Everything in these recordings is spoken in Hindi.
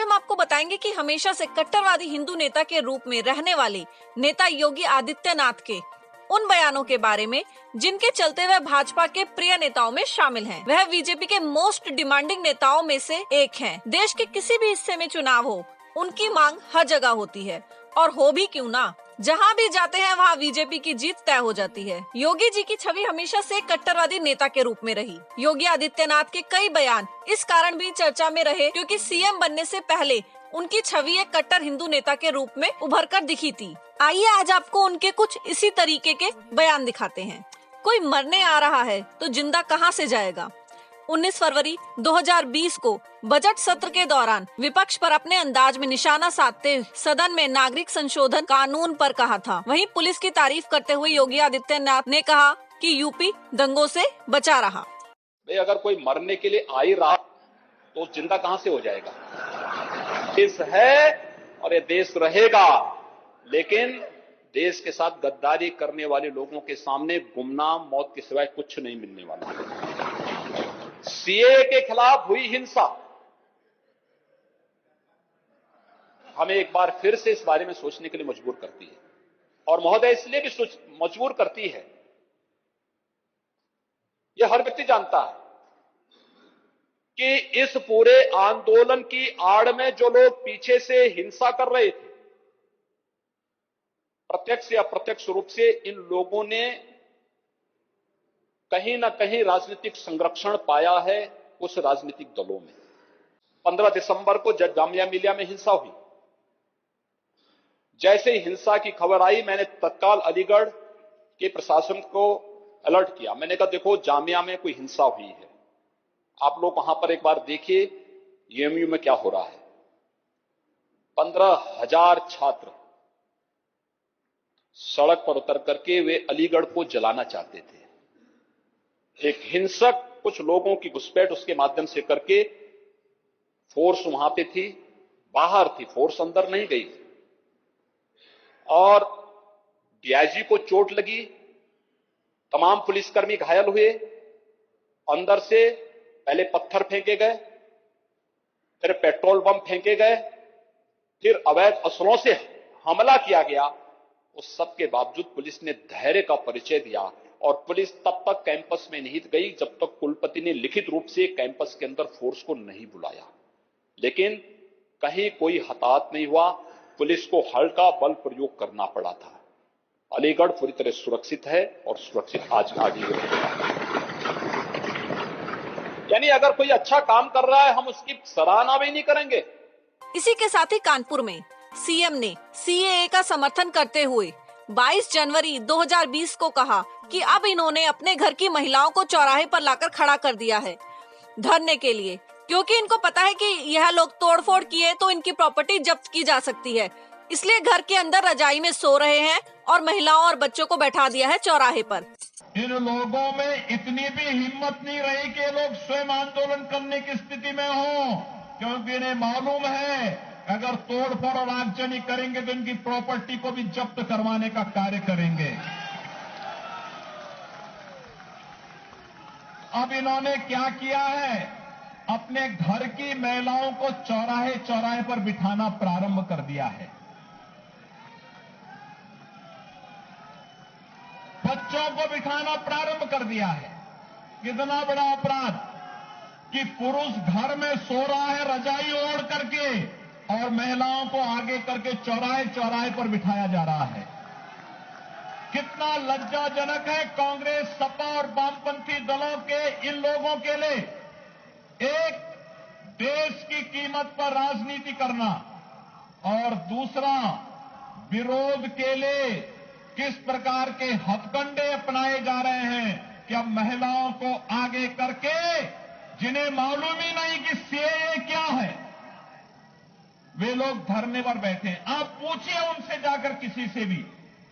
हम आपको बताएंगे कि हमेशा से कट्टरवादी हिंदू नेता के रूप में रहने वाले नेता योगी आदित्यनाथ के उन बयानों के बारे में जिनके चलते वह भाजपा के प्रिय नेताओं में शामिल हैं। वह बीजेपी के मोस्ट डिमांडिंग नेताओं में से एक हैं। देश के किसी भी हिस्से में चुनाव हो, उनकी मांग हर जगह होती है और हो भी क्यों ना, जहां भी जाते हैं वहां बीजेपी की जीत तय हो जाती है। योगी जी की छवि हमेशा से कट्टरवादी नेता के रूप में रही। योगी आदित्यनाथ के कई बयान इस कारण भी चर्चा में रहे क्योंकि सीएम बनने से पहले उनकी छवि एक कट्टर हिंदू नेता के रूप में उभर कर दिखी थी। आइए आज आपको उनके कुछ इसी तरीके के बयान दिखाते हैं। कोई मरने आ रहा है तो जिंदा कहां से जाएगा। 19 फरवरी 2020 को बजट सत्र के दौरान विपक्ष पर अपने अंदाज में निशाना साधते सदन में नागरिक संशोधन कानून पर कहा था। वहीं पुलिस की तारीफ करते हुए योगी आदित्यनाथ ने कहा कि यूपी दंगों से बचा रहा। अगर कोई मरने के लिए आ ही रहा तो जिंदा कहां से हो जाएगा। देश है और ये देश रहेगा, लेकिन देश के साथ गद्दारी करने वाले लोगों के सामने गुमनाम मौत के सिवाय कुछ नहीं मिलने वाला। सीए के खिलाफ हुई हिंसा हमें एक बार फिर से इस बारे में सोचने के लिए मजबूर करती है, और महोदय इसलिए भी मजबूर करती है, यह हर व्यक्ति जानता है कि इस पूरे आंदोलन की आड़ में जो लोग पीछे से हिंसा कर रहे थे, प्रत्यक्ष या अप्रत्यक्ष रूप से इन लोगों ने कहीं ना कहीं राजनीतिक संरक्षण पाया है उस राजनीतिक दलों में। 15 दिसंबर को जब जामिया मिलिया में हिंसा हुई, जैसे ही हिंसा की खबर आई, मैंने तत्काल अलीगढ़ के प्रशासन को अलर्ट किया। मैंने कहा देखो जामिया में कोई हिंसा हुई है, आप लोग वहां पर एक बार देखिए यूएमयू में क्या हो रहा है। 15,000 छात्र सड़क पर उतर करके वे अलीगढ़ को जलाना चाहते थे। एक हिंसक कुछ लोगों की घुसपैठ उसके माध्यम से करके फोर्स वहां पे थी, बाहर थी, फोर्स अंदर नहीं गई, और डीआईजी को चोट लगी, तमाम पुलिसकर्मी घायल हुए। अंदर से पहले पत्थर फेंके गए, फिर पेट्रोल बम फेंके गए, फिर अवैध असलों से हमला किया गया। उस सब के बावजूद पुलिस ने धैर्य का परिचय दिया, और पुलिस तब तक कैंपस में नहीं गई जब तक कुलपति ने लिखित रूप से कैंपस के अंदर फोर्स को नहीं बुलाया। लेकिन कहीं कोई हताहत नहीं हुआ, पुलिस को हल्का बल प्रयोग करना पड़ा था। अलीगढ़ पूरी तरह सुरक्षित है और सुरक्षित आज आगे रहेगा। यानी अगर कोई अच्छा काम कर रहा है हम उसकी सराहना भी नहीं करेंगे। इसी के साथ ही कानपुर में सीएम ने सीएए का समर्थन करते हुए 22 जनवरी 2020 को कहा कि अब इन्होंने अपने घर की महिलाओं को चौराहे पर लाकर खड़ा कर दिया है धरने के लिए, क्योंकि इनको पता है कि यह लोग तोड़फोड़ किए तो इनकी प्रॉपर्टी जब्त की जा सकती है। इसलिए घर के अंदर रजाई में सो रहे हैं और महिलाओं और बच्चों को बैठा दिया है चौराहे पर। इन लोगों में इतनी भी हिम्मत नहीं रही कि ये लोग स्वयं आंदोलन करने की स्थिति में हो, क्योंकि इन्हें मालूम है अगर तोड़फोड़ और आगजनी करेंगे तो इनकी प्रॉपर्टी को भी जब्त करवाने का कार्य करेंगे। अब इन्होंने क्या किया है, अपने घर की महिलाओं को चौराहे चौराहे पर बिठाना प्रारंभ कर दिया है। बच्चों को बिठाना प्रारंभ कर दिया है। कितना बड़ा अपराध कि पुरुष घर में सो रहा है रजाई ओढ़ करके और महिलाओं को आगे करके चौराहे चौराहे पर बिठाया जा रहा है। कितना लज्जाजनक है कांग्रेस, सपा और वामपंथी दलों के इन लोगों के लिए एक देश की कीमत पर राजनीति करना, और दूसरा विरोध के लिए किस प्रकार के हथकंडे अपनाए जा रहे हैं कि अब महिलाओं को आगे करके, जिन्हें मालूम ही नहीं कि सीएए क्या है, वे लोग धरने पर बैठे हैं। आप पूछिए उनसे जाकर किसी से भी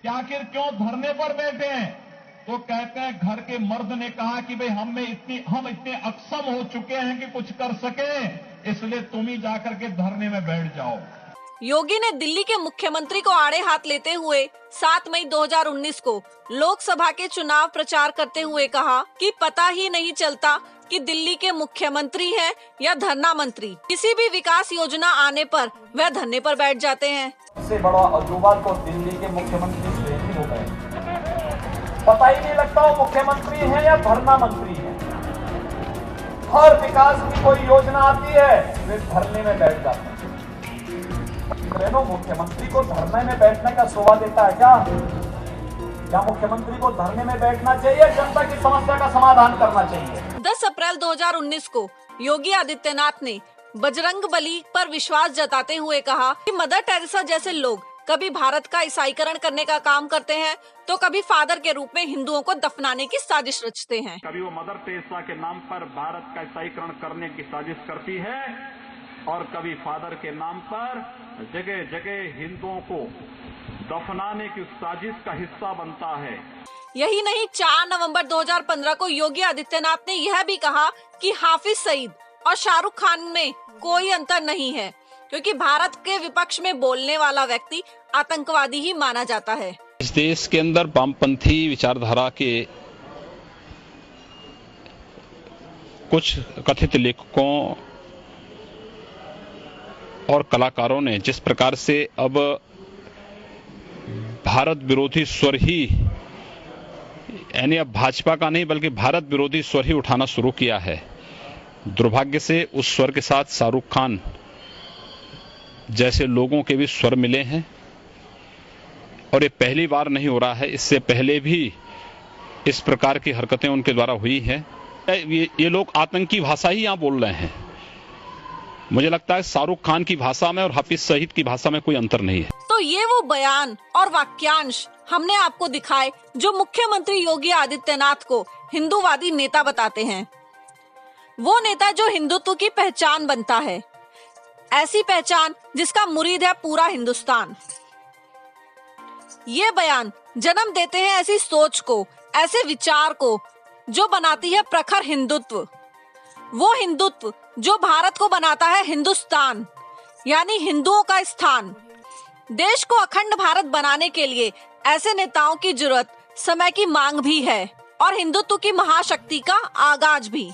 कि आखिर क्यों धरने पर बैठे हैं, तो कहते हैं घर के मर्द ने कहा कि भाई हम इतने अक्षम हो चुके हैं कि कुछ कर सके, इसलिए तुम ही जाकर के धरने में बैठ जाओ। योगी ने दिल्ली के मुख्यमंत्री को आड़े हाथ लेते हुए 7 मई 2019 को लोकसभा के चुनाव प्रचार करते हुए कहा कि पता ही नहीं चलता कि दिल्ली के मुख्यमंत्री हैं या धरना मंत्री, किसी भी विकास योजना आने पर वह धरने पर बैठ जाते हैं। इससे बड़ा अजूबा तो दिल्ली के मुख्यमंत्री स्वयं ही हो गए। पता ही नहीं लगता वो मुख्यमंत्री हैं या धरना मंत्री हैं। हर विकास की कोई योजना आती है वे धरने में बैठ जाते हैं। ट्रेनों मुख्यमंत्री को धरने में बैठने का शोभा देता है क्या मुख्यमंत्री को धरने में बैठना चाहिए, जनता की समस्या का समाधान करना चाहिए। 10 अप्रैल 2019 को योगी आदित्यनाथ ने बजरंगबली पर विश्वास जताते हुए कहा कि मदर टेरेसा जैसे लोग कभी भारत का ईसाईकरण करने का काम करते हैं तो कभी फादर के रूप में हिंदुओं को दफनाने की साजिश रचते हैं। कभी वो मदर टेरेसा के नाम पर भारत का ईसाईकरण करने की साजिश करती है और कभी फादर के नाम पर जगह जगह हिंदुओं को दफनाने की साजिश का हिस्सा बनता है। यही नहीं, 4 नवंबर 2015 को योगी आदित्यनाथ ने यह भी कहा कि हाफिज सईद और शाहरुख खान में कोई अंतर नहीं है, क्योंकि भारत के विपक्ष में बोलने वाला व्यक्ति आतंकवादी ही माना जाता है। इस देश के अंदर वामपंथी विचारधारा के कुछ कथित लेखकों और कलाकारों ने जिस प्रकार से अब भारत विरोधी स्वर ही, यानी अब भाजपा का नहीं बल्कि भारत विरोधी स्वर ही उठाना शुरू किया है, दुर्भाग्य से उस स्वर के साथ शाहरुख खान जैसे लोगों के भी स्वर मिले हैं। और ये पहली बार नहीं हो रहा है, इससे पहले भी इस प्रकार की हरकतें उनके द्वारा हुई हैं। ये लोग आतंकी भाषा ही यहां बोल रहे हैं। मुझे लगता है शाहरुख खान की भाषा में और हाफिज सईद की भाषा में कोई अंतर नहीं है। तो ये वो बयान और वाक्यांश हमने आपको दिखाए जो मुख्यमंत्री योगी आदित्यनाथ को हिंदूवादी नेता बताते हैं। वो नेता जो हिंदुत्व की पहचान बनता है, ऐसी पहचान जिसका मुरीद है पूरा हिंदुस्तान। ये बयान जन्म देते हैं ऐसी सोच को, ऐसे विचार को जो बनाती है प्रखर हिंदुत्व। वो हिंदुत्व जो भारत को बनाता है हिंदुस्तान, यानी हिंदुओं का स्थान। देश को अखंड भारत बनाने के लिए ऐसे नेताओं की जरूरत समय की मांग भी है और हिंदुत्व की महाशक्ति का आगाज भी।